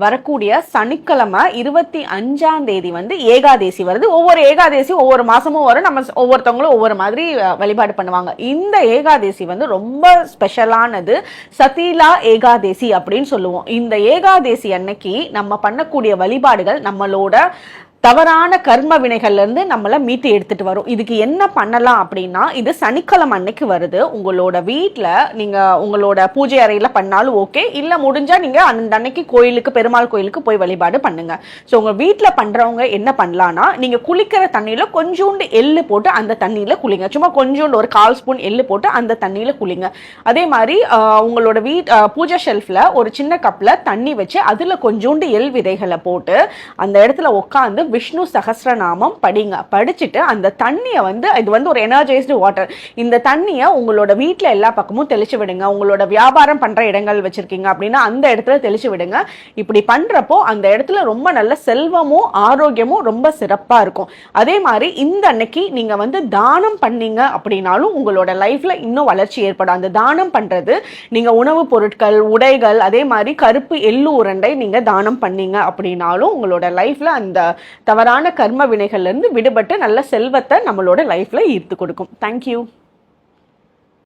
வரக்கூடிய சனிக்கிழமை 25ஆம் தேதி வந்து ஏகாதேசி வருது. ஒவ்வொரு ஏகாதேசி ஒவ்வொரு மாசமும் வரும். நம்ம ஒவ்வொருத்தவங்களும் ஒவ்வொரு மாதிரி வழிபாடு பண்ணுவாங்க. இந்த ஏகாதேசி வந்து ரொம்ப ஸ்பெஷலானது. சதீலா ஏகாதேசி அப்படின்னு சொல்லுவோம். இந்த ஏகாதேசி அன்னைக்கு நம்ம பண்ணக்கூடிய வழிபாடுகள் நம்மளோட தவறான கர்ம வினைகள்ல இருந்து நம்மள மீட்டு எடுத்துட்டு வரும். இதுக்கு என்ன பண்ணலாம் அப்படின்னா, இது சனிக்கிழமை அன்னைக்கு வருது. உங்களோட வீட்டுல நீங்க உங்களோட பூஜை அறையில பண்ணாலும் ஓகே, இல்ல முடிஞ்சா நீங்க அந்த அன்னைக்கு கோயிலுக்கு, பெருமாள் கோயிலுக்கு போய் வழிபாடு பண்ணுங்க. ஸோ உங்க வீட்டுல பண்றவங்க என்ன பண்ணலாம்னா, நீங்க குளிக்கிற தண்ணியில கொஞ்சோண்டு எள்ளு போட்டு அந்த தண்ணியில குளிங்க. சும்மா கொஞ்சோண்டு ஒரு 1/4 ஸ்பூன் எள்ளு போட்டு அந்த தண்ணியில குளிங்க. அதே மாதிரி உங்களோட பூஜை ஷெல்ஃப்ல ஒரு சின்ன கப்ல தண்ணி வச்சு அதுல கொஞ்சோண்டு எள் விதைகளை போட்டு அந்த இடத்துல உட்காந்து விஷ்ணு சகஸ்ரநாமம் படிங்க. படிச்சுட்டு அந்த தண்ணியை வந்து, இது வந்து ஒரு எனர்ஜைஸ்டு வாட்டர், இந்த தண்ணியை உங்களோட வீட்டில் எல்லா பக்கமும் தெளிச்சு விடுங்க. உங்களோட வியாபாரம் பண்ற இடங்கள் வச்சிருக்கீங்க அப்படின்னா அந்த இடத்துல தெளிச்சு விடுங்க. இப்படி பண்றப்போ அந்த இடத்துல ரொம்ப நல்ல செல்வமும் ஆரோக்கியமும் ரொம்ப சிறப்பா இருக்கும். அதே மாதிரி இந்த அன்னைக்கு நீங்க வந்து தானம் பண்ணீங்க அப்படின்னாலும் உங்களோட லைஃப்ல இன்னும் வளர்ச்சி ஏற்படும். அந்த தானம் பண்றது நீங்க உணவுப் பொருட்கள், உடைகள், அதே மாதிரி கருப்பு எள்ளு உருண்டை நீங்க தானம் பண்ணீங்க அப்படின்னாலும் உங்களோட லைஃப்ல அந்த தவறான கர்ம வினைகள்ல இருந்து விடுபட்டு நல்ல செல்வத்தை நம்மளோட லைஃப்ல ஈர்த்து கொடுக்கும். தேங்க்யூ.